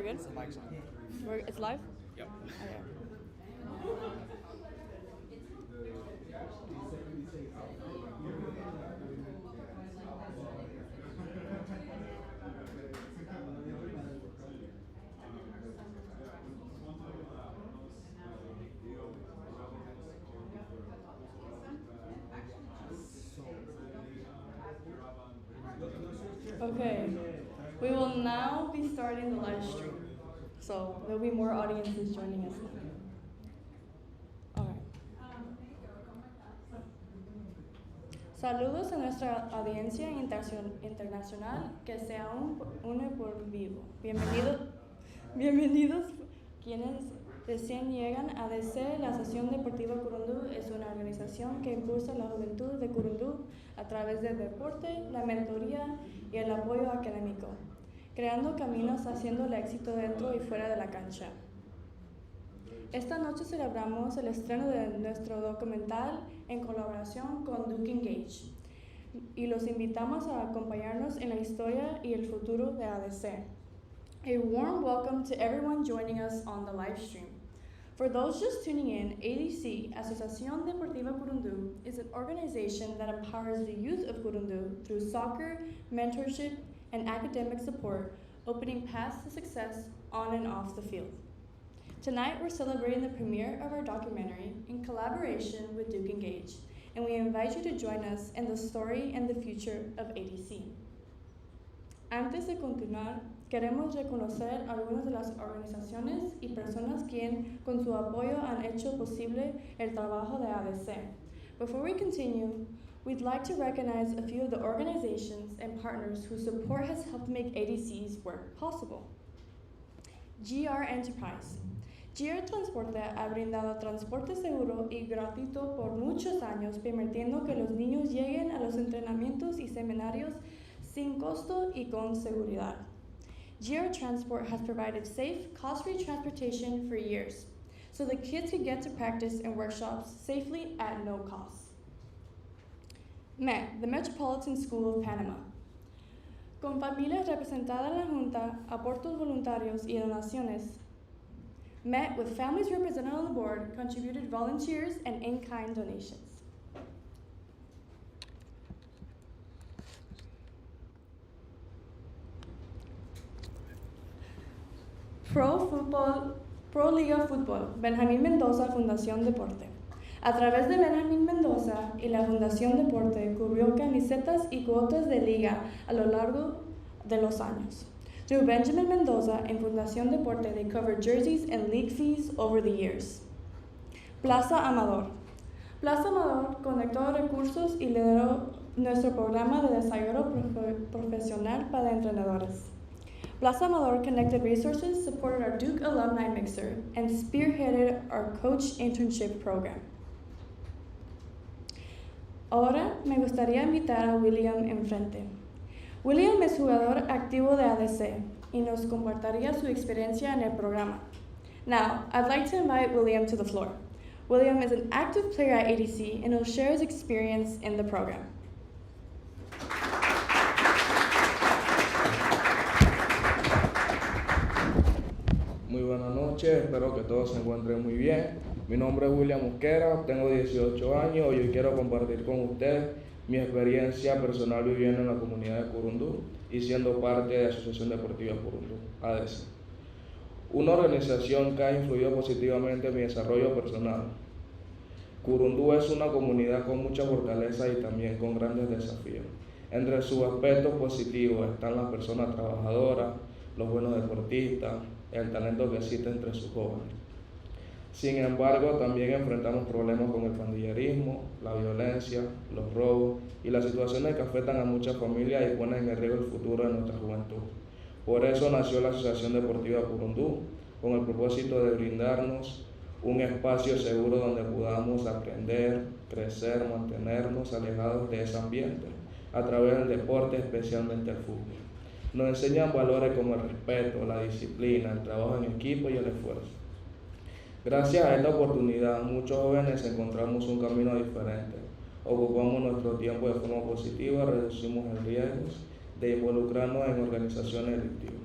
we're good? Mic's on. It's live? Yep. Okay. Okay, we will now be starting the live stream. So there'll be more audiences joining us now. All right. Saludos a nuestra audiencia internacional que se aún une por vivo. Bienvenidos quienes recién llegan a ADC. La Asociación Deportiva Curundú es una organización que impulsa la juventud de Curundú a través del deporte, la mentoría y el apoyo académico, creando caminos haciendo el éxito dentro y fuera de la cancha. Esta noche celebramos el estreno de nuestro documental en colaboración con Duke Engage y los invitamos a acompañarnos en la historia y el futuro de ADC. A warm welcome to everyone joining us on the live stream. For those just tuning in, ADC, Asociación Deportiva Curundú, is an organization that empowers the youth of Curundú through soccer, mentorship, and academic support, opening paths to success on and off the field. Tonight, we're celebrating the premiere of our documentary in collaboration with Duke Engage, and we invite you to join us in the story and the future of ADC. Antes de continuar, queremos reconocer algunas de las organizaciones y personas quienes con su apoyo han hecho posible el trabajo de ADC. Before we continue, we'd like to recognize a few of the organizations and partners whose support has helped make ADC's work possible. GR Enterprise. GR Transporte ha brindado transporte seguro y gratuito por muchos años, permitiendo que los niños lleguen a los entrenamientos y seminarios sin costo y con seguridad. GR Transport has provided safe, cost-free transportation for years, so the kids could get to practice in workshops safely at no cost. MET, the Metropolitan School of Panama. Con familias representadas en la Junta, aportos voluntarios y donaciones, MET, with families represented on the board, contributed volunteers and in-kind donations. Pro Liga Fútbol, Benjamín Mendoza, Fundación Deporte. A través de Benjamín Mendoza y la Fundación Deporte cubrió camisetas y cuotas de liga a lo largo de los años. Through Benjamin Mendoza and Fundación Deporte, they covered jerseys and league fees over the years. Plaza Amador. Plaza Amador conectó recursos y lideró nuestro programa de desarrollo profesional para entrenadores. Plaza Amador connected resources, supported our Duke alumni mixer, and spearheaded our coach internship program. Ahora me gustaría invitar a William enfrente. William es jugador activo de ADC y nos compartiría su experiencia en el programa. Now, I'd like to invite William to the floor. William is an active player at ADC and will share his experience in the program. Muy buenas noches, espero que todos se encuentren muy bien. Mi nombre es William Mosquera, tengo 18 años y hoy quiero compartir con ustedes mi experiencia personal viviendo en la comunidad de Curundú y siendo parte de la Asociación Deportiva Curundú, ADC. Una organización que ha influido positivamente en mi desarrollo personal. Curundú es una comunidad con mucha fortaleza y también con grandes desafíos. Entre sus aspectos positivos están las personas trabajadoras, los buenos deportistas, el talento que existe entre sus jóvenes. Sin embargo, también enfrentamos problemas con el pandillerismo, la violencia, los robos y las situaciones que afectan a muchas familias y ponen en riesgo el futuro de nuestra juventud. Por eso nació la Asociación Deportiva Curundú, con el propósito de brindarnos un espacio seguro donde podamos aprender, crecer, mantenernos alejados de ese ambiente a través del deporte, especialmente el fútbol. Nos enseñan valores como el respeto, la disciplina, el trabajo en equipo y el esfuerzo. Gracias a esta oportunidad, muchos jóvenes encontramos un camino diferente. Ocupamos nuestro tiempo de forma positiva, reducimos el riesgo de involucrarnos en organizaciones delictivas.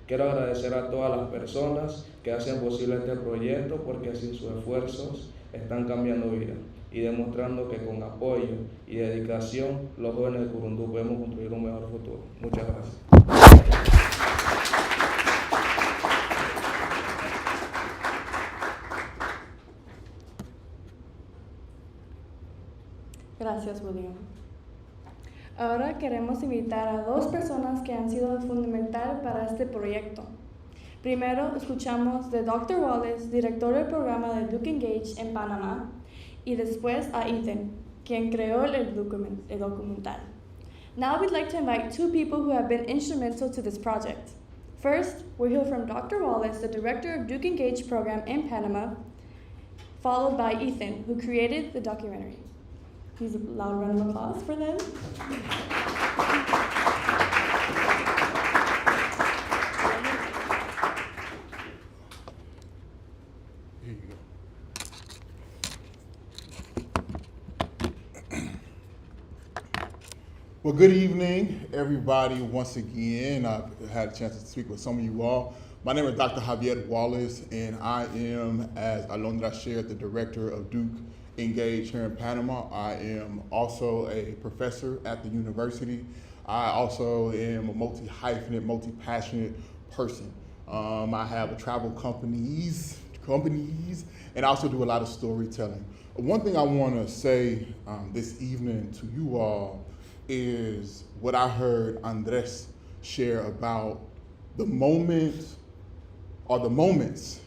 Quiero agradecer a todas las personas que hacen posible este proyecto porque sin sus esfuerzos están cambiando vidas y demostrando que con apoyo y dedicación los jóvenes de Curundú podemos construir un mejor futuro. Muchas gracias. Gracias, William. Ahora queremos invitar a dos personas que han sido fundamental para este proyecto. Primero, escuchamos de Dr. Wallace, director del programa de Duke Engage en Panamá, y después a Ethan, quien creó el documental. Now we'd like to invite two people who have been instrumental to this project. First, we'll hear from Dr. Wallace, the director of Duke Engage program in Panama, followed by Ethan, who created the documentary. Please a loud round of applause for them. Here you go. Well, good evening, everybody. Once again, I've had a chance to speak with some of you all. My name is Dr. Javier Wallace, and I am, as Alondra shared, the director of Duke Engage here in Panama. I am also a professor at the university. I also am a multi-hyphenate, multi-passionate person. I have travel companies, and I also do a lot of storytelling. One thing I want to say this evening to you all is what I heard Andrés share about the moment or the moments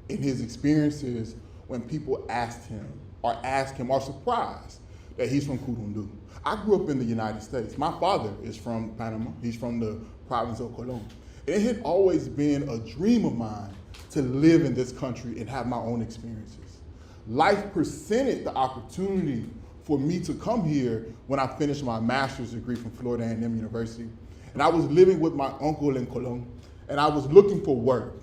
in his experiences when people ask him or surprised that he's from Curundú. I grew up in the United States. My father is from Panama. He's from the province of Colón. It had always been a dream of mine to live in this country and have my own experiences. Life presented the opportunity for me to come here when I finished my master's degree from Florida A&M University. And I was living with my uncle in Colón, and I was looking for work.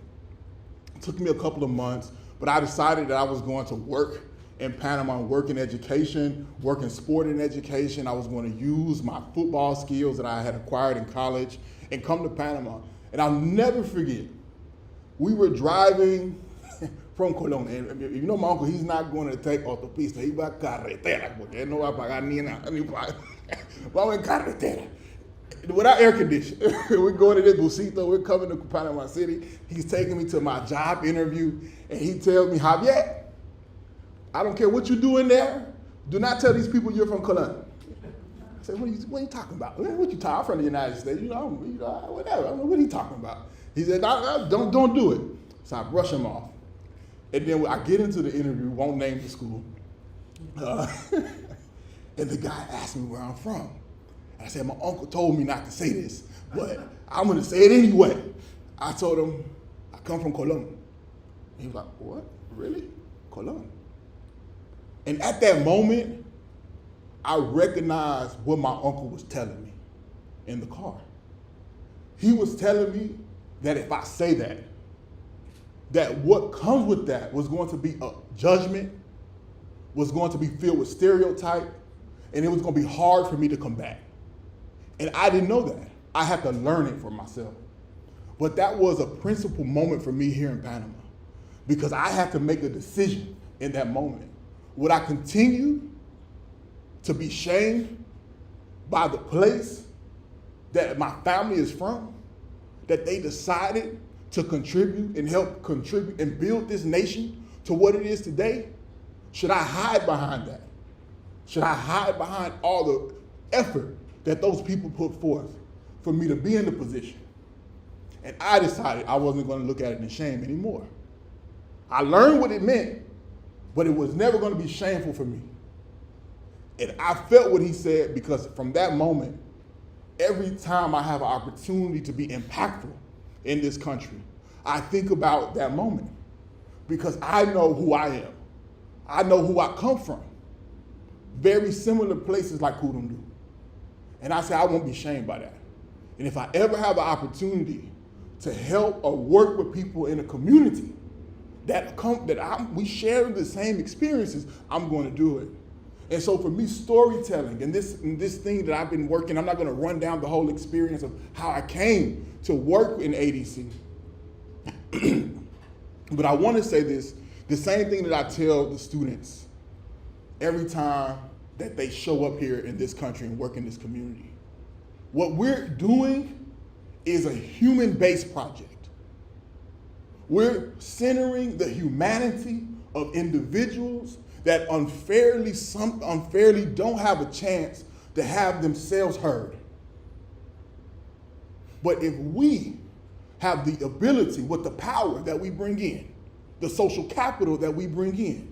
It took me a couple of months, but I decided that I was going to work in Panama, work in education, work in sport and education. I was going to use my football skills that I had acquired in college and come to Panama. And I'll never forget, we were driving from Colón. And you know my uncle, he's not going to take autopista, he va a carretera, porque él no va a pagar ni nada. Vamos en carretera. Without air conditioning. We're going to this busito, we're coming to Panama City. He's taking me to my job interview, and he tells me, Javier, I don't care what you're doing there, do not tell these people you're from Colón. I said, what are you talking about? What you talking? I'm from the United States, whatever. What are you talking about? He said, don't do it. So I brush him off. And then I get into the interview, won't name the school. And the guy asked me where I'm from. And I said, my uncle told me not to say this, but I'm gonna say it anyway. I told him, I come from Colón. He was like, what, really? Colón. And at that moment, I recognized what my uncle was telling me in the car. He was telling me that if I say that what comes with that was going to be a judgment, was going to be filled with stereotype, and it was going to be hard for me to combat. And I didn't know that. I had to learn it for myself. But that was a principal moment for me here in Panama, because I had to make a decision in that moment. Would I continue to be shamed by the place that my family is from, that they decided to contribute and help contribute and build this nation to what it is today? Should I hide behind that? Should I hide behind all the effort that those people put forth for me to be in the position? And I decided I wasn't going to look at it in shame anymore. I learned what it meant, but it was never going to be shameful for me. And I felt what he said, because from that moment, every time I have an opportunity to be impactful in this country, I think about that moment, because I know who I am. I know who I come from. Very similar places like Curundú. And I say I won't be shamed by that. And if I ever have an opportunity to help or work with people in a community we share the same experiences, I'm going to do it. And so for me, storytelling and this thing that I've been working, I'm not gonna run down the whole experience of how I came to work in ADC. But I wanna say this, the same thing that I tell the students every time that they show up here in this country and work in this community. What we're doing is a human-based project. We're centering the humanity of individuals that unfairly don't have a chance to have themselves heard. But if we have the ability with the power that we bring in, the social capital that we bring in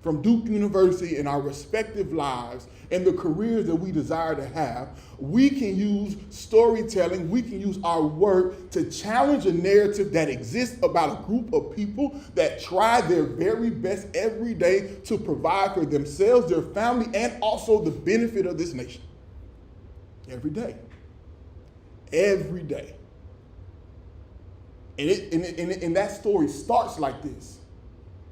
from Duke University in our respective lives and the careers that we desire to have, we can use storytelling, we can use our work to challenge a narrative that exists about a group of people that try their very best every day to provide for themselves, their family, and also the benefit of this nation. Every day. Every day. And that story starts like this.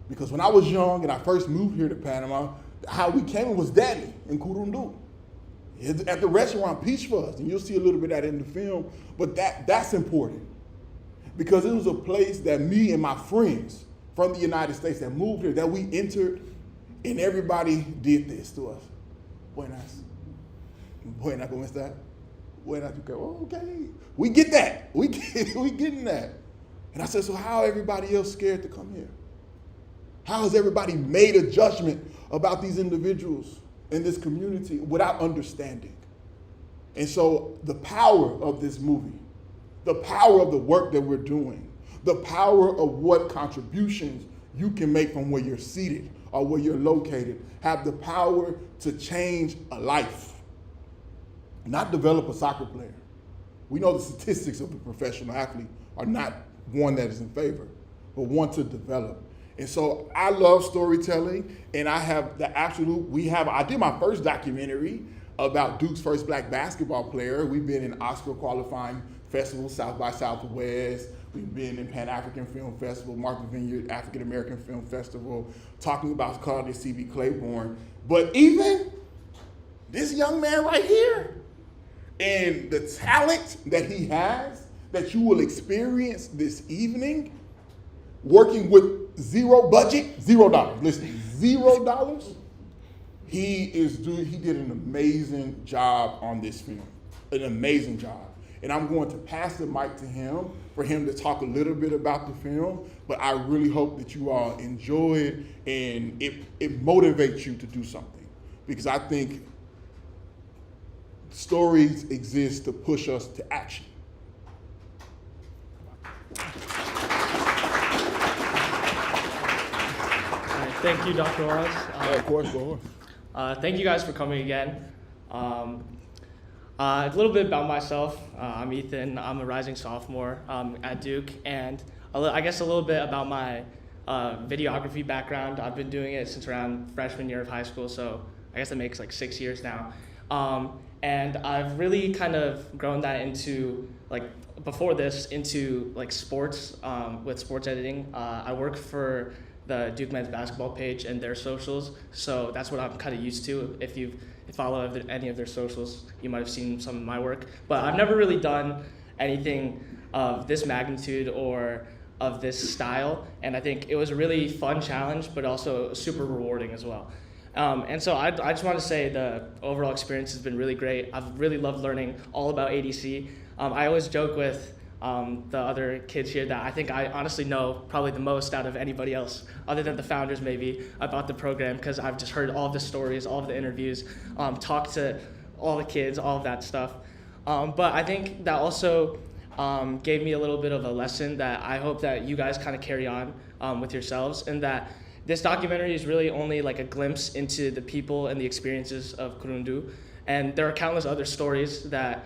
Because when I was young and I first moved here to Panama, how we came was Daddy in Curundú. At the restaurant Peach Fuzz, and you'll see a little bit of that in the film, but that's important. Because it was a place that me and my friends from the United States that moved here, that we entered, and everybody did this to us. Buenas. Buenas, ¿cómo está? Buenas, okay. We get that. We getting that. And I said, so how everybody else scared to come here? How has everybody made a judgment about these individuals in this community without understanding? And so the power of this movie, the power of the work that we're doing, the power of what contributions you can make from where you're seated or where you're located, have the power to change a life, not develop a soccer player. We know the statistics of the professional athlete are not one that is in favor, but one to develop. And so I love storytelling, and I have I did my first documentary about Duke's first black basketball player. We've been in Oscar qualifying festivals, South by Southwest. We've been in Pan-African Film Festival, Martha Vineyard African American Film Festival, talking about Carly C.B. Claiborne. But even this young man right here, and the talent that he has, that you will experience this evening, working with zero budget, $0. Listen, $0. He did an amazing job on this film, an amazing job. And I'm going to pass the mic to him for him to talk a little bit about the film, but I really hope that you all enjoy it and it motivates you to do something. Because I think stories exist to push us to action. Thank you, Dr. Wallace. Of course, go on. Thank you guys for coming again. A little bit about myself. I'm Ethan. I'm a rising sophomore at Duke, and I guess a little bit about my videography background. I've been doing it since around freshman year of high school, so I guess that makes like 6 years now. And I've really kind of grown that into, before this, into sports, with sports editing. I work for the Duke men's basketball page and their socials, so that's what I'm kind of used to. If you follow any of their socials, you might have seen some of my work. But I've never really done anything of this magnitude or of this style, and I think it was a really fun challenge, but also super rewarding as well. And so I just want to say the overall experience has been really great. I've really loved learning all about ADC. I always joke with the other kids here that I think I honestly know probably the most out of anybody else, other than the founders maybe, about the program, because I've just heard all of the stories, all of the interviews, talked to all the kids, all of that stuff. But I think that also gave me a little bit of a lesson that I hope that you guys kind of carry on with yourselves, and that this documentary is really only like a glimpse into the people and the experiences of Curundú, and there are countless other stories that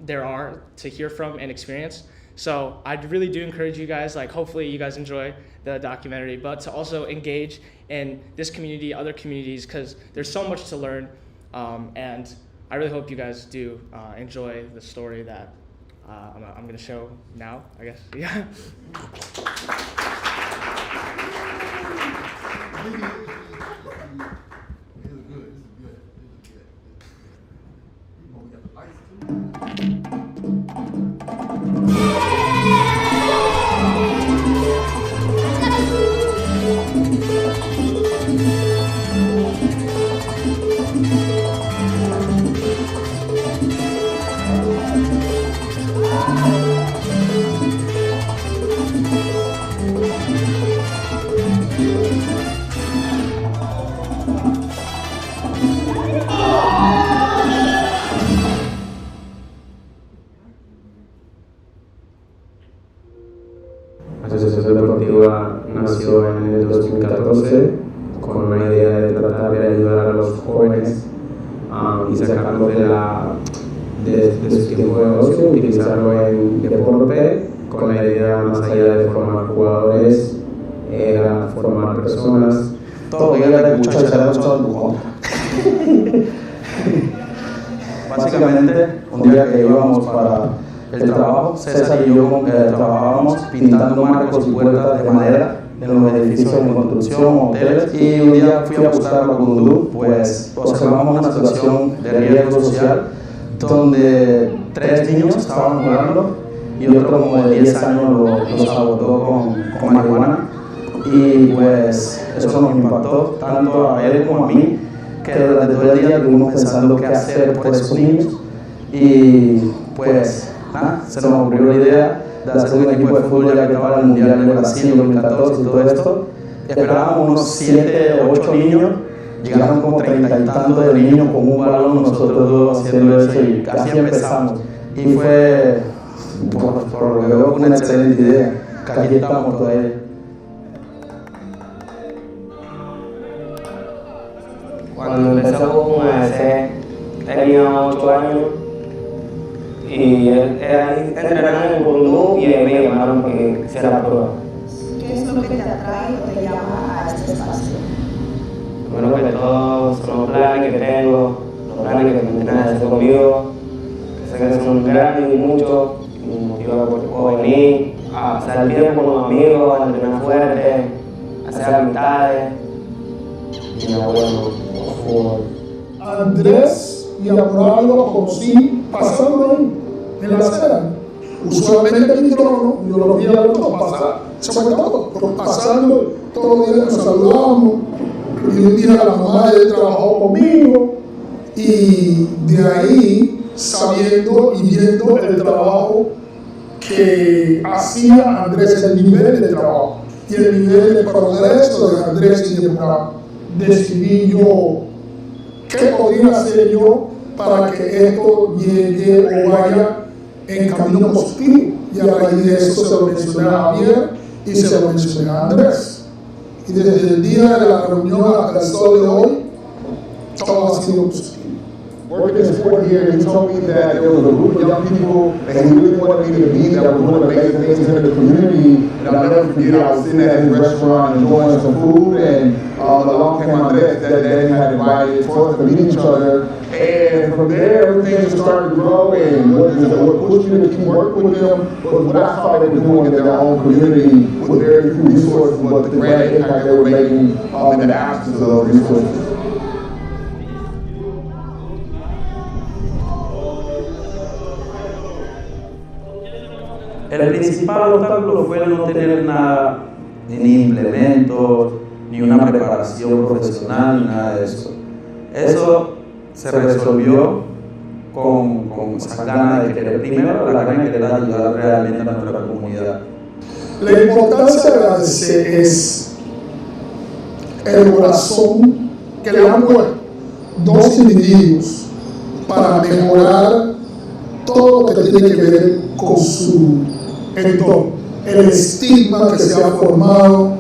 there are to hear from and experience. So I really do encourage you guys, hopefully you guys enjoy the documentary, but to also engage in this community, other communities, because there's so much to learn, and I really hope you guys do enjoy the story that I'm going to show now, I guess. Yeah. This is good. jóvenes y sacarlos de su tiempo de ocio, utilizarlo en deporte, con la idea más allá de formar jugadores, era formar personas. Todo lo que haya escuchado será usado en tu contra. Básicamente, un día que íbamos para el trabajo, César y yo trabajábamos pintando marcos y puertas de madera en los edificios en construcción, hoteles, y un día fui a buscarlo a Curundú, pues observamos una situación de riesgo social donde 3 niños estaban jugando y otro como de 10 años los abordó con marihuana, y pues eso nos impactó tanto a él como a mí, que durante todo el día estuvimos pensando qué hacer por esos niños, y pues nada, se nos ocurrió la idea de hacer un equipo de fútbol ya que estaba en el Mundial de Brasil 2014 y todo esto. Esperábamos unos 7 o 8 niños, llegaron como 30 y tantos de niños con un balón, nosotros dos haciendo eso, y así empezamos. Y fue, por lo que veo, una excelente idea, que aquí estamos todavía. Cuando empezamos con ADC tenía 8 años y él era entrenando en Curundú y me llamaron para que hiciera la prueba. ¿Qué es lo que te atrae o te llama a este espacio? Primero que todo son los planes que tengo, los planes que me tienen a hacer conmigo, que sé que son grandes y muchos, me motiva porque puedo venir a pasar tiempo con los amigos, a entrenar fuerte, a hacer amistades y bueno. Andrés y a Morales lo conocí pasando ahí, en la acera. Usualmente el micrófono, yo lo vi a los dos pasar, se fue todo, pero pasando todos los días nos saludamos. Y un día la mamá de él trabajó conmigo, y de ahí, sabiendo y viendo el trabajo que hacía Andrés, el nivel de trabajo y el nivel de progreso de Andrés y de Morales, decidí yo qué podría hacer yo para que esto llegue o vaya en camino positivo. Y a raíz de eso se lo mencioné a Javier y se lo mencioné a Andrés. Y desde el día de la reunión hasta el sol de hoy, todo ha sido positivo. Working in sport here, he told me that there was a group of young people that he really wanted me to meet that were doing amazing things in the community. And I'll never forget, I was sitting at his restaurant enjoying some food, and along came Andrés that he had invited for us to meet each other. And from there, everything just started to grow, and what pushed me to keep working with them was what I saw they were doing in their own community with very few resources, but the grand impact they were making in the absence of those resources. El principal obstáculo fue no tener nada, ni implementos, ni una preparación profesional, ni nada de eso. Eso se resolvió con esa gana de querer, primero la gana de querer ayudar realmente a nuestra comunidad. La importancia de la ADC es el corazón que le han puesto 2 individuos para mejorar todo lo que tiene que ver con su entorno, el estigma que se ha formado,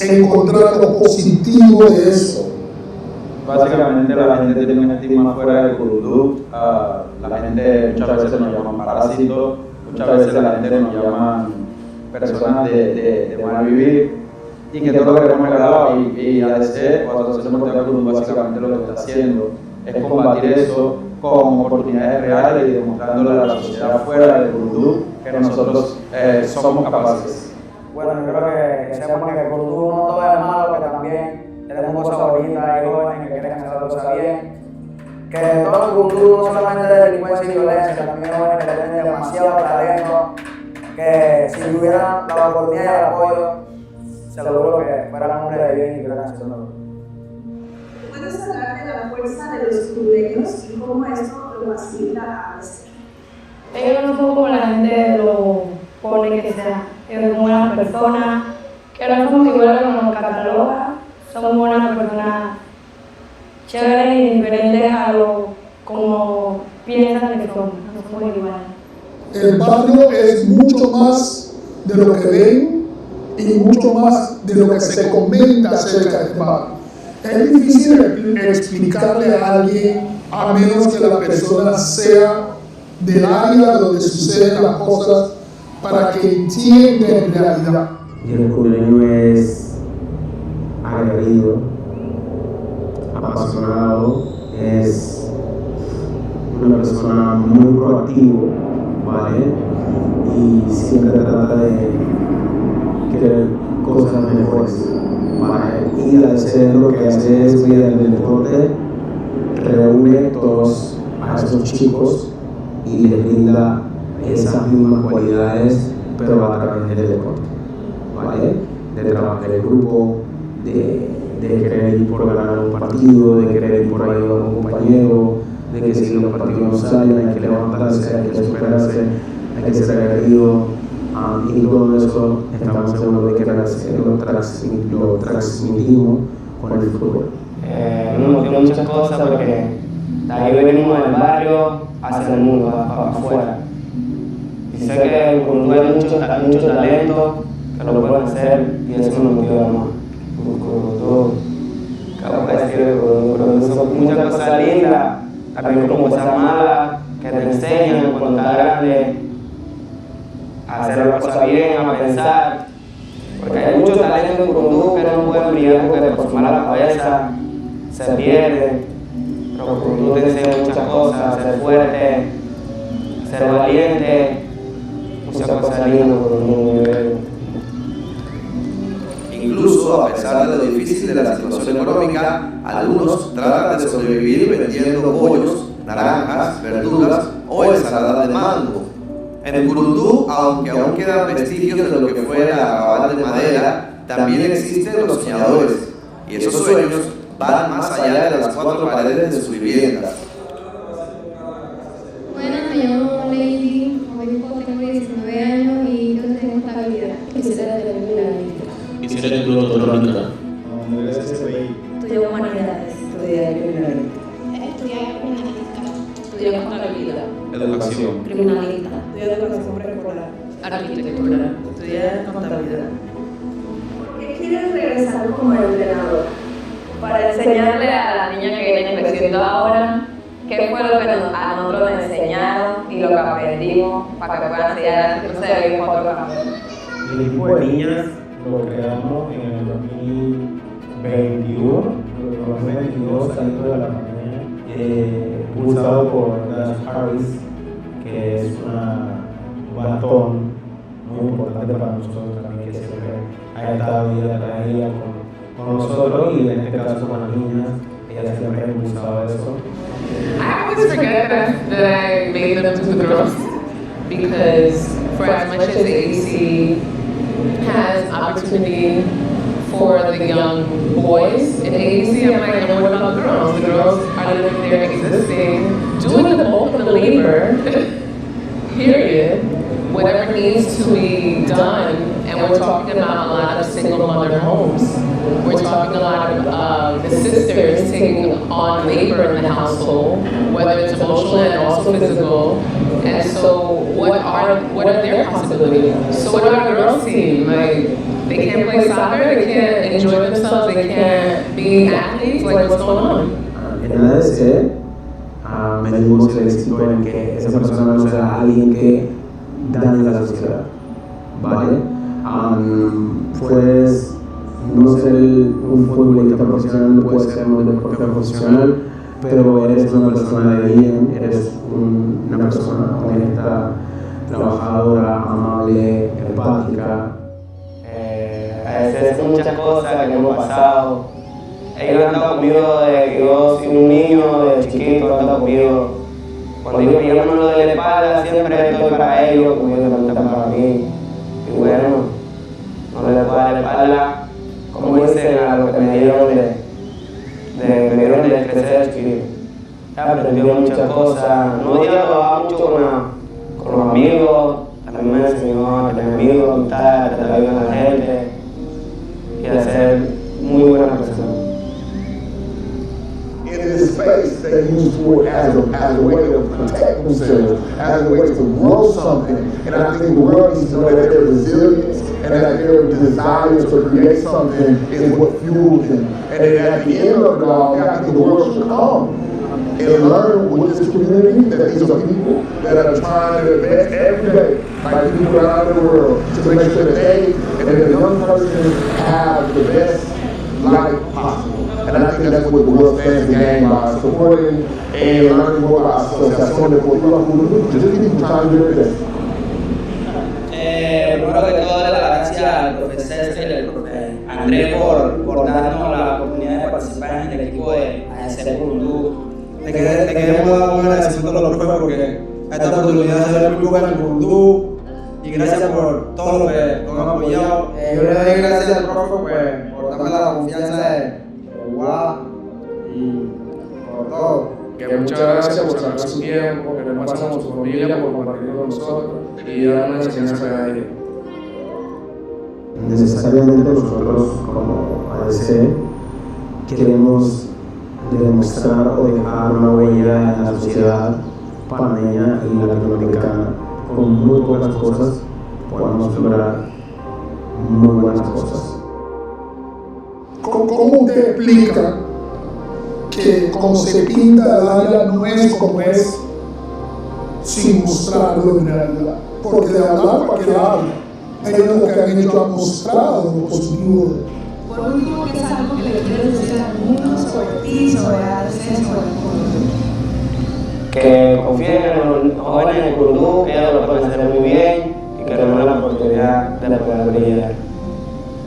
encontrar lo positivo de eso. Básicamente la gente tiene un estigma fuera de Curundú, la gente muchas veces nos llama parásitos, muchas veces la gente nos llama personas de mal vivir, y que todo lo que hemos regalado, y ADC o Asociación Deportiva Curundú básicamente lo que está haciendo es combatir eso con oportunidades reales y demostrándole a la sociedad fuera de Curundú que nosotros somos capaces. Bueno, yo creo que sepan que Curundú no todo es malo, que también tenemos cosas bonitas y jóvenes que quieren hacer las cosas bien. Que todo el Curundú no solamente de delincuencia y violencia, que también jóvenes que tienen demasiado talento, que si tuvieran la oportunidad y el apoyo, seguro que fueran hombres de bien y que lo hagan haciendo. ¿Puedes hablar de la fuerza de los curundeños y cómo esto lo facilita a ADC? Ellos no son como la gente lo pone que sea. Ellos son buenas personas, que no somos iguales como nos cataloga, somos buenas personas chéveres y diferentes a lo como piensan que somos, no somos iguales. El barrio es mucho más de lo que ven y mucho más de lo que se comenta acerca del barrio. Es difícil explicarle a alguien, a menos que la persona sea del área donde suceden las cosas, para que entienda en realidad. El curundú es aguerrido, apasionado, es una persona muy proactivo, ¿vale? Y siempre trata de querer cosas mejores, ¿vale? Y al hacer lo que hace es mediante el deporte, reúne todos a esos chicos y les brinda esas mismas cualidades, pero a través del deporte, ¿vale? De trabajar en grupo, de querer ir por ganar un partido, de querer ir por ayudar a un compañero, de que si los partidos no salen hay que levantarse, hay que superarse, hay que ser aguerrido, y todo eso estamos seguros de que lo transmitimos con el fútbol. Me motivó muchas cosas porque de ahí venimos del barrio hacia el mundo, afuera. Y sé que en Curundú hay mucho talento que lo pueden hacer y eso me motiva más. Acabo de decir de Curundú, son muchas cosas lindas, también como cosas malas que te enseñan cuando estás grande a hacer las cosas bien, a pensar. Porque hay mucho talento en Curundú que no pueden brillar porque por su mala cabeza se pierde. Pero Curundú te enseña muchas cosas, ser fuerte, ser valiente, muchas cosas lindas Curundú. Incluso a pesar de lo difícil de la situación económica, algunos tratan de sobrevivir vendiendo pollos, naranjas, verduras o ensaladas de mango. En Curundú, aunque aún quedan vestigios de lo que fue la arrabal de madera, también existen los soñadores, y esos sueños van más allá de las 4 paredes de su vivienda. Bueno, me llamo Lady, tengo 19 años y yo tengo contabilidad. Quisiera terminar. Quisiera estudiar odontología. Estudié humanidades. Estudié criminalística. Estudié contabilidad. Educación. Criminalista. Estudié educación preescolar. Arquitectura. Estudié contabilidad. ¿Por qué quieres regresar como entrenador? Para enseñarle a la niña que viene creciendo ahora qué fue lo que a nosotros nos enseñaron y lo que aprendimos para que puedan seguir adelante y no se vean por otro camino. El equipo de niñas lo creamos en el 2021, el 2022 saliendo de la pandemia, impulsado por Harris, que es un bastón muy importante para nosotros también, que siempre ha estado día tras día con nosotros y en este caso con las niñas, ella siempre ha impulsado eso. I always forget that I made them do the girls because for as much as ADC has opportunity for the young boys in ADC, I'm like, and what about the girls? The girls are living there existing, doing the bulk of the labor, period, whatever needs to be done, and we're talking about a lot of single mother homes. We're talking a lot of the sisters taking on labor in the household, whether it's emotional and also physical. And so, what are their possibilities? So, what about our girls' team? Like, they can't play soccer, they can't enjoy themselves, they can't be athletes. Like, what's going on? En ADC medimos el éxito en que esa persona no sea alguien que dañe a la sociedad, ¿vale? Pues no ser un futbolista profesional no puede ser un deportista profesional, pero eres una persona de bien, eres una persona honesta, trabajadora, amable, empática. A veces muchas cosas que hemos pasado. Ellos han estado conmigo desde que yo soy un niño, de chiquito, han estado conmigo. Cuando ellos me llaman lo de la espalda, siempre estoy para ellos, como ellos también están para mí. Y bueno, no les puedo dar la espalda, como dicen a lo que me dieron de crecer chiquito. He aprendido muchas cosas, no dialogaba mucho con los amigos, también me enseñó a tener amigos, a contar, a tratar bien a la gente y a ser muy buena persona. In this space they use for it as a way to protect themselves, as a way to grow something. And I think the world needs to know that their resilience and that their desire to create something is what fuels them. And at the end of it all, I think the world should come and learn with this community that these are people that are trying their best every day, like people around the world, to make sure that they and the young person have the best life possible. And I think that's what the world stands to gain by supporting and learning more about Asociación Deportiva Curundú. Just people trying to do their best. Primero que todo, darle las gracias al profesor César y al profe Andrés por darnos la oportunidad de participar en el equipo de ADC Curundú. Le queremos dar un agradecimiento a los profes porque esta oportunidad de ser muy buena en Curundú y gracias por todo lo que nos han apoyado. Yo le doy gracias al profe por darme la confianza de jugar y por todo. Que muchas gracias por sacar su tiempo, que le pasan con su familia, por compartir con nosotros y dar una enseñanza cada día. Necesariamente nosotros como ADC queremos demostrar o dejar una huella en la sociedad panameña y latinoamericana. Con muy pocas cosas podemos lograr muy buenas cosas. ¿Cómo usted explica que como se pinta el área no es como es sin mostrarlo en realidad? Porque de hablar para que habla. Ellos lo que han hecho han mostrado lo positivo. Por último, ¿qué es algo que le quieres decir al mundo sobre ti, sobre ADC, sobre el Curundú? Que confíen en los jóvenes en el Curundú, que ellos lo pueden hacer muy bien y que nos den la oportunidad de poder brillar.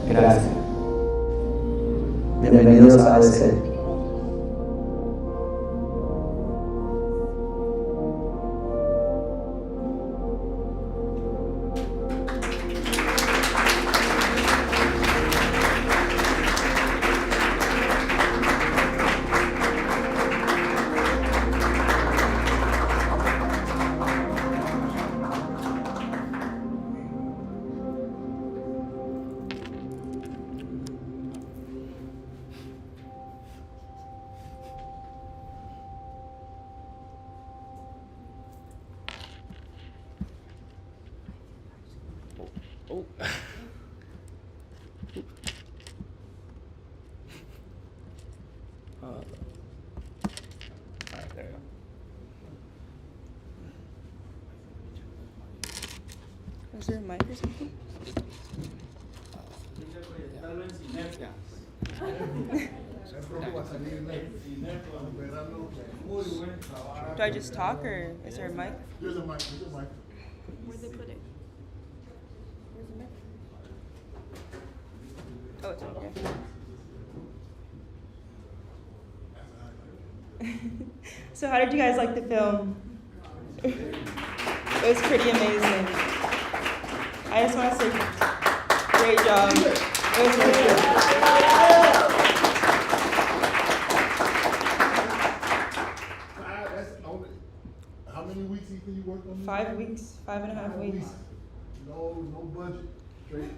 Gracias. Bienvenidos a ADC. Oh. All right, there you go. Is there a mic or something? Yeah. Do I just talk or is there a mic? There's a mic. There's a mic. Where'd they put it? Where's the mic? Oh, it's over here. So how did you guys like the film? It was pretty amazing. I just want to say great job. It was really good. How many weeks did you work on this? 5 weeks, 5.5 weeks. No budget. Straight.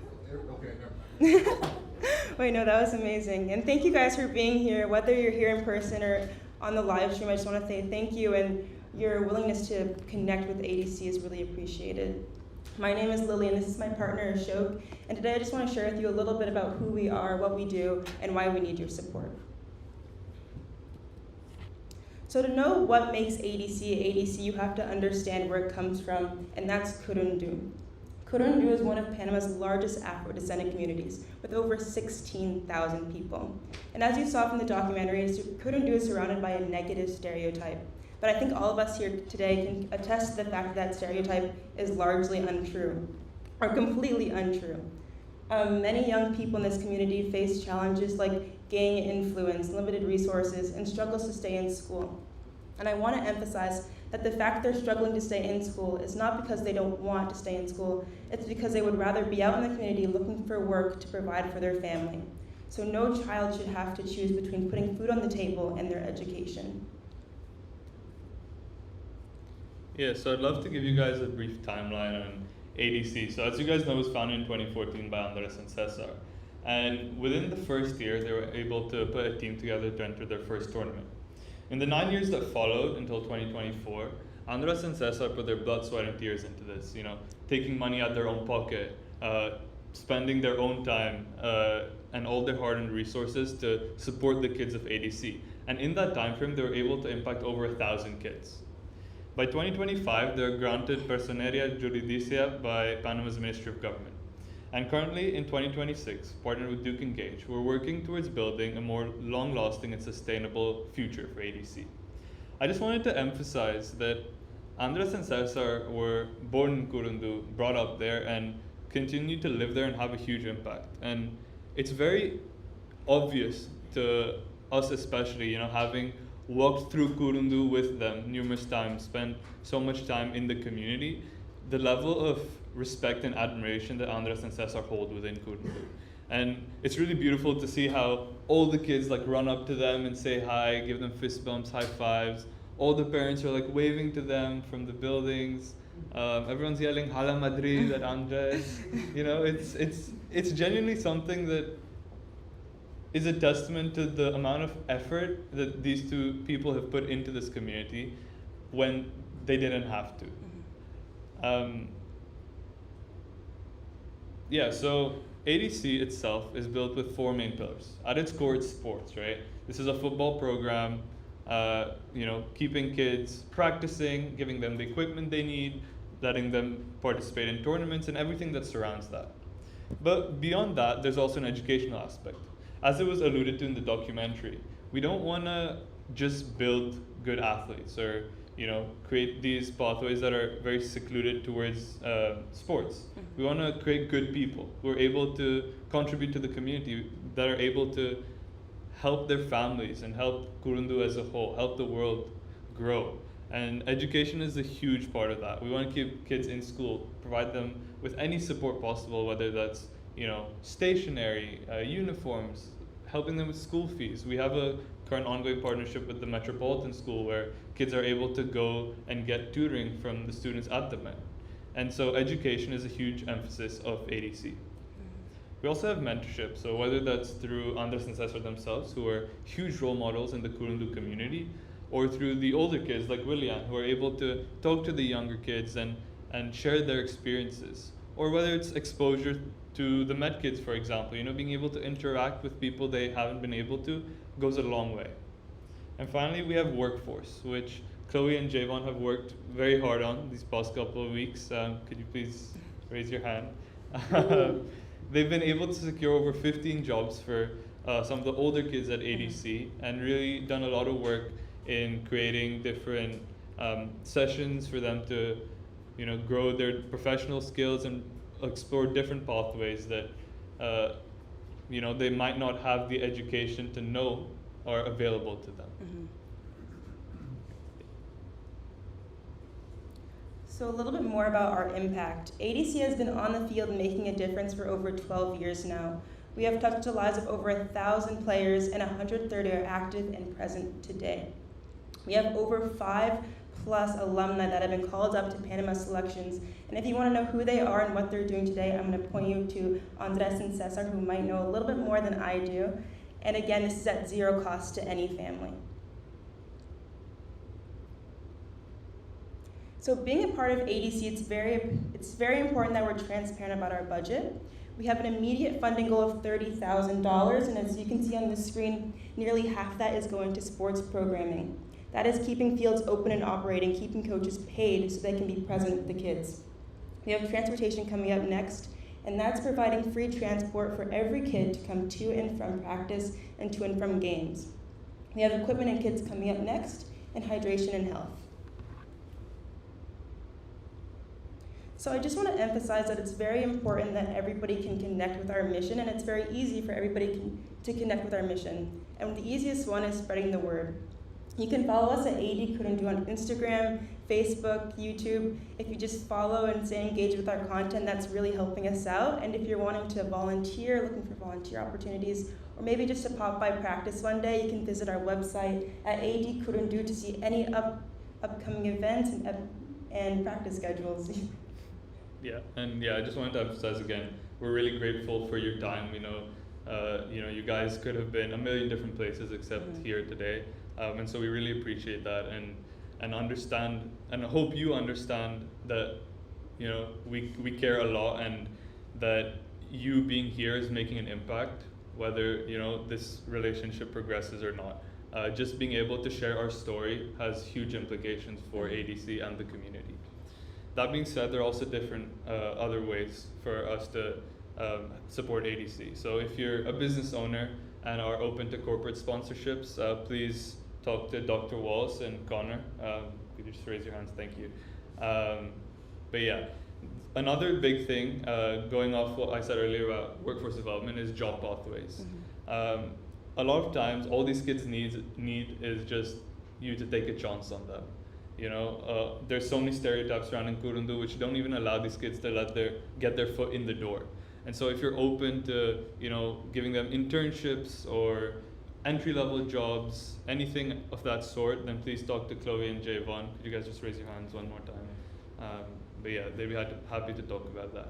Okay, never mind. Wait, no, that was amazing. And thank you guys for being here, whether you're here in person or on the live stream. I just want to say thank you, and your willingness to connect with ADC is really appreciated. My name is Lily, and this is my partner, Ashok. And today I just want to share with you a little bit about who we are, what we do, and why we need your support. So to know what makes ADC, you have to understand where it comes from, and that's Curundú. Curundú is one of Panama's largest Afro-descendant communities, with over 16,000 people. And as you saw from the documentary, Curundú is surrounded by a negative stereotype. But I think all of us here today can attest to the fact that stereotype is largely untrue, or completely untrue. Many young people in this community face challenges like gang influence, limited resources, and struggles to stay in school. And I want to emphasize that the fact they're struggling to stay in school is not because they don't want to stay in school, it's because they would rather be out in the community looking for work to provide for their family. So no child should have to choose between putting food on the table and their education. Yeah, so I'd love to give you guys a brief timeline on ADC. So as you guys know, it was founded in 2014 by Andrés and César. And within the first year, they were able to put a team together to enter their first tournament. In the 9 years that followed until 2024, Andrés and César put their blood, sweat, and tears into this, taking money out their own pocket, spending their own time, and all their hard-earned resources to support the kids of ADC. And in that time frame, they were able to impact over 1,000 kids. By 2025, they're granted Personeria Judicia by Panama's Ministry of Government. And currently, in 2026, partnered with Duke Engage, we're working towards building a more long-lasting and sustainable future for ADC. I just wanted to emphasize that Andrés and César were born in Curundú, brought up there, and continue to live there and have a huge impact. And it's very obvious to us especially, having walked through Curundú with them numerous times, spent so much time in the community, the level of respect and admiration that Andrés and César hold within Curundú. And it's really beautiful to see how all the kids run up to them and say hi, give them fist bumps, high fives. All the parents are waving to them from the buildings. Everyone's yelling Hala Madrid at Andrés. It's genuinely something that is a testament to the amount of effort that these two people have put into this community when they didn't have to. So ADC itself is built with 4 main pillars. At its core, it's sports, right? This is a football program, keeping kids practicing, giving them the equipment they need, letting them participate in tournaments and everything that surrounds that. But beyond that, there's also an educational aspect. As it was alluded to in the documentary, we don't want to just build good athletes or create these pathways that are very secluded towards sports. We want to create good people who are able to contribute to the community, that are able to help their families and help Curundú as a whole, help the world grow. And education is a huge part of that. We want to keep kids in school, provide them with any support possible, whether that's stationery, uniforms, helping them with school fees. We have a current ongoing partnership with the Metropolitan School where kids are able to go and get tutoring from the students at the Met. And so education is a huge emphasis of ADC. We also have mentorship, so whether that's through Andrés and César themselves, who are huge role models in the Curundú community, or through the older kids like William, who are able to talk to the younger kids and share their experiences. Or whether it's exposure to the Met kids, for example, being able to interact with people they haven't been able to goes a long way. And finally, we have workforce, which Chloe and Javon have worked very hard on these past couple of weeks. Could you please raise your hand? They've been able to secure over 15 jobs for some of the older kids at ADC and really done a lot of work in creating different sessions for them to grow their professional skills and explore different pathways that they might not have the education to know are available to them. So a little bit more about our impact. ADC has been on the field making a difference for over 12 years now. We have touched the lives of over 1,000 players and 130 are active and present today. We have over 5+ alumni that have been called up to Panama selections. And if you want to know who they are and what they're doing today, I'm going to point you to Andrés and César, who might know a little bit more than I do. And again, this is at 0 cost to any family. So being a part of ADC, it's very important that we're transparent about our budget. We have an immediate funding goal of $30,000, and as you can see on the screen, nearly half that is going to sports programming. That is keeping fields open and operating, keeping coaches paid so they can be present with the kids. We have transportation coming up next, and that's providing free transport for every kid to come to and from practice and to and from games. We have equipment and kids coming up next, and hydration and health. So I just want to emphasize that it's very important that everybody can connect with our mission, and it's very easy for everybody to connect with our mission. And the easiest one is spreading the word. You can follow us at AD Curundú on Instagram, Facebook, YouTube. If you just follow and stay engaged with our content, that's really helping us out. And if you're wanting to volunteer, looking for volunteer opportunities, or maybe just to pop by practice one day, you can visit our website at AD Curundú to see any upcoming events and practice schedules. I just wanted to emphasize again, we're really grateful for your time. You guys could have been a million different places except here today. And so we really appreciate that and understand, and hope you understand that, you know, we care a lot, and that you being here is making an impact, whether, you know, this relationship progresses or not. Just being able to share our story has huge implications for ADC and the community. That being said, there are also different other ways for us to support ADC. So if you're a business owner and are open to corporate sponsorships, please talk to Dr. Wallace and Connor. Could you just raise your hands? Thank you. But yeah, another big thing, going off what I said earlier about workforce development, is job pathways. A lot of times, all these kids need is just you to take a chance on them. You know, there's so many stereotypes surrounding Curundú which don't even allow these kids to get their foot in the door. And so if you're open to, you know, giving them internships or entry-level jobs, anything of that sort, then please talk to Chloe and Javon. Could you guys just raise your hands one more time? But yeah, they'd be happy to talk about that.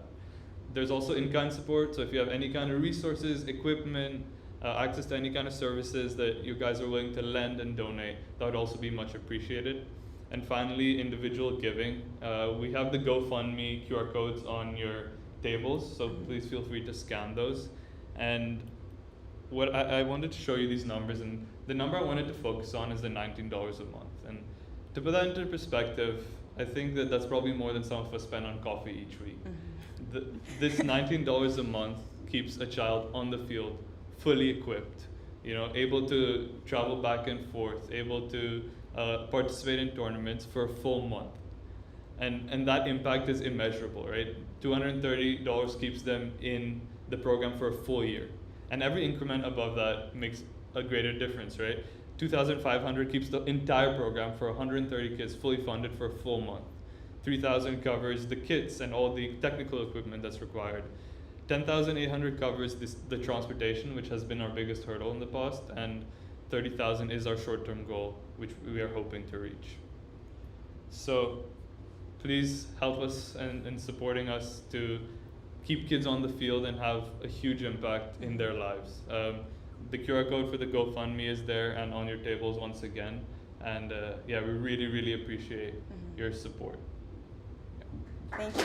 There's also in-kind support, so if you have any kind of resources, equipment, access to any kind of services that you guys are willing to lend and donate, that would also be much appreciated. And finally, individual giving. We have the GoFundMe QR codes on your tables, so please feel free to scan those. And what I wanted to show you these numbers, and the number I wanted to focus on is the $19 a month. And to put that into perspective, I think that that's probably more than some of us spend on coffee each week. This $19 a month keeps a child on the field, fully equipped, you know, able to travel back and forth, able to participate in tournaments for a full month. And that impact is immeasurable, right? $230 keeps them in the program for a full year. And every increment above that makes a greater difference, right? $2,500 keeps the entire program for 130 kids fully funded for a full month. $3,000 covers the kits and all the technical equipment that's required. $10,800 covers the transportation, which has been our biggest hurdle in the past, and $30,000 is our short-term goal, which we are hoping to reach. So please help us in supporting us to keep kids on the field and have a huge impact in their lives. The QR code for the GoFundMe is there and on your tables once again. And yeah, we really, really appreciate your support. Thank you.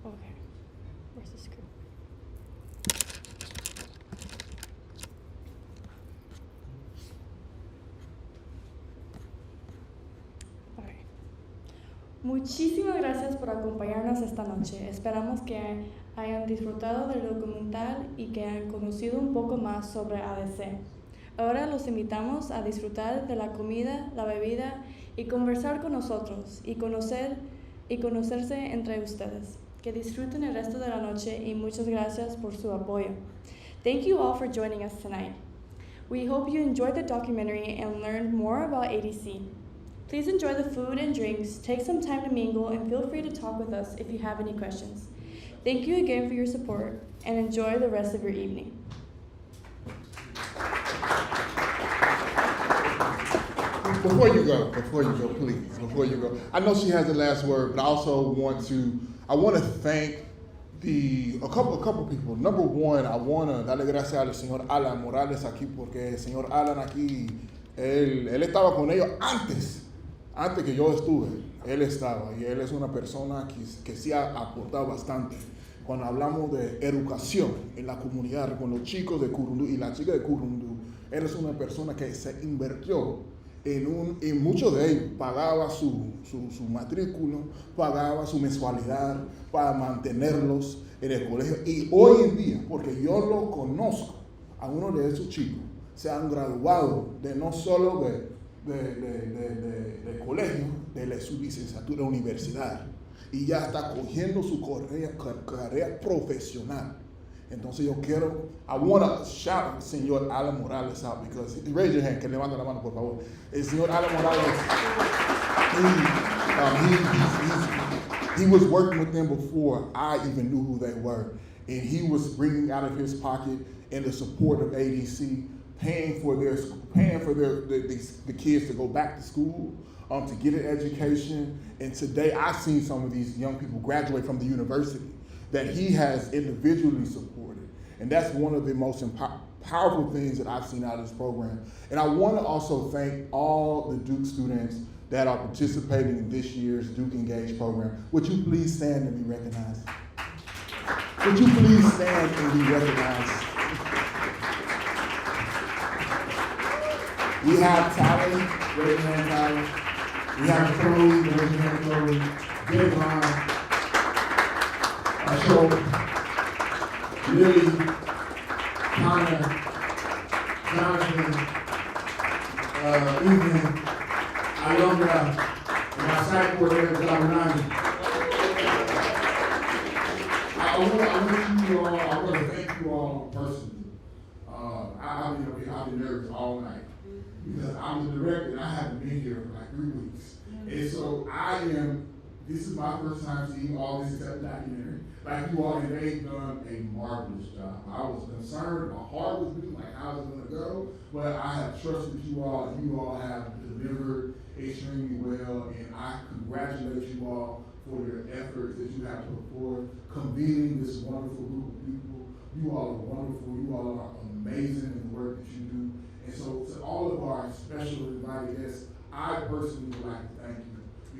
Okay, where's the script? Okay. Muchísimas gracias por acompañarnos esta noche. Esperamos que hayan disfrutado del documental y que hayan conocido un poco más sobre ADC. Ahora los invitamos a disfrutar de la comida, la bebida y conversar con nosotros y conocerse entre ustedes. Que disfruten el resto de la noche y muchas gracias por su apoyo. Thank you all for joining us tonight. We hope you enjoyed the documentary and learned more about ADC. Please enjoy the food and drinks, take some time to mingle, and feel free to talk with us if you have any questions. Thank you again for your support, and enjoy the rest of your evening. Before you go, please, before you go. I know she has the last word, but I also want to thank a couple people. Number one, I want to darle gracias al señor Alan Morales aquí, porque el señor Alan aquí, él estaba con ellos antes que yo estuve. Él estaba, y él es una persona que sí ha aportado bastante. Cuando hablamos de educación en la comunidad, con los chicos de Curundú y la chica de Curundú, él es una persona que se invirtió en muchos de ellos, pagaba su matrícula, pagaba su mensualidad para mantenerlos en el colegio. Y hoy en día, porque yo lo conozco, a uno de esos chicos se han graduado de no solo de colegio, de su licenciatura universidad, y ya está cogiendo su carrera profesional. Entonces yo I want to shout señor Alan Morales out, because, raise your hand, que levanta la mano por favor. El señor Alan Morales, he was working with them before I even knew who they were. and he was bringing out of his pocket in the support of ADC, paying for the kids to go back to school, to get an education. And today I've seen some of these young people graduate from the university that he has individually supported. And that's one of the most powerful things that I've seen out of this program. And I want to also thank all the Duke students that are participating in this year's Duke Engage program. Would you please stand and be recognized? Would you please stand and be recognized? We have Tally, raise your hand, Tally. We have Chloe, raise your hand, Chloe. Devon, Ashok, Lily, Connor, Jonathan, Ethan, Alondra, and my site coordinator, Zamanani. I want to thank you all personally. I've been nervous all night because I'm the director and I haven't been here for like 3 weeks. And so this is my first time seeing all this except documentary. Like you all, and they've done a marvelous job. I was concerned, my heart was beating, like how's it gonna go? But I have trusted you all, and you all have delivered extremely well, and I congratulate you all for your efforts that you have put forth, convening this wonderful group of people. You all are wonderful, you all are amazing in the work that you do. And so to all of our special invited guests, I personally would like to thank you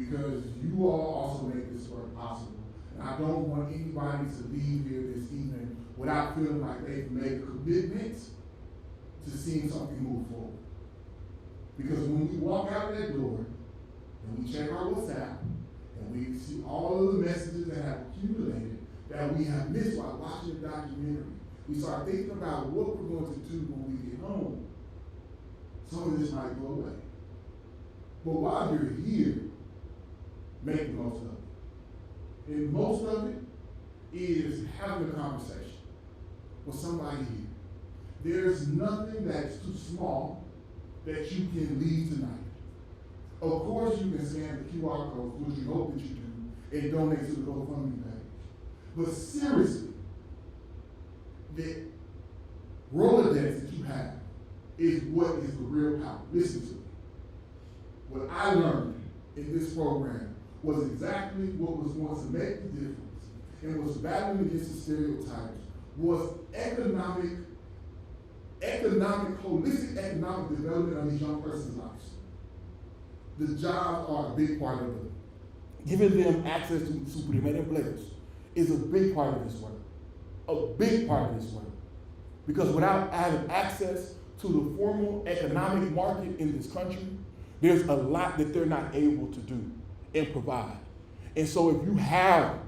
because you all also make this work possible. And I don't want anybody to leave here this evening without feeling like they've made a commitment to seeing something move forward. Because when we walk out that door and we check our WhatsApp and we see all of the messages that have accumulated that we have missed while watching the documentary, we start thinking about what we're going to do when we get home. Some of this might go away. But while you're here, make the most of it. And most of it is having a conversation with somebody here. There's nothing that's too small that you can leave tonight. Of course, you can scan the QR code, which we hope that you do, and donate to the GoFundMe page. But seriously, the Rolodex that you have is what is the real power. Listen to me. What I learned in this program was exactly what was going to make the difference and was battling against the stereotypes was holistic economic development of these young persons' lives. The jobs are a big part of it. Giving them access to su primer empleos is a big part of this work. A big part of this work. Because without having access to the formal economic market in this country, there's a lot that they're not able to do and provide. And so if you have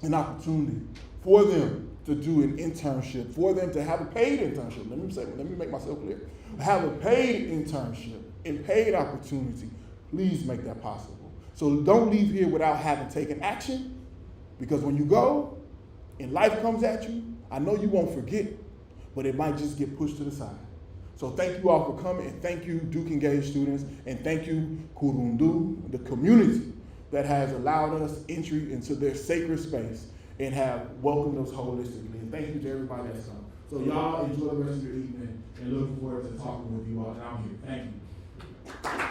an opportunity for them to do an internship, for them to have a paid internship, let me make myself clear, have a paid internship and paid opportunity, please make that possible. So don't leave here without having taken action, because when you go and life comes at you, I know you won't forget, but it might just get pushed to the side. So thank you all for coming, and thank you Duke Engage students, and thank you Curundú, the community that has allowed us entry into their sacred space and have welcomed us holistically. And thank you to everybody that's come. So y'all enjoy the rest of your evening and looking forward to talking with you all. And I'm here. Thank you.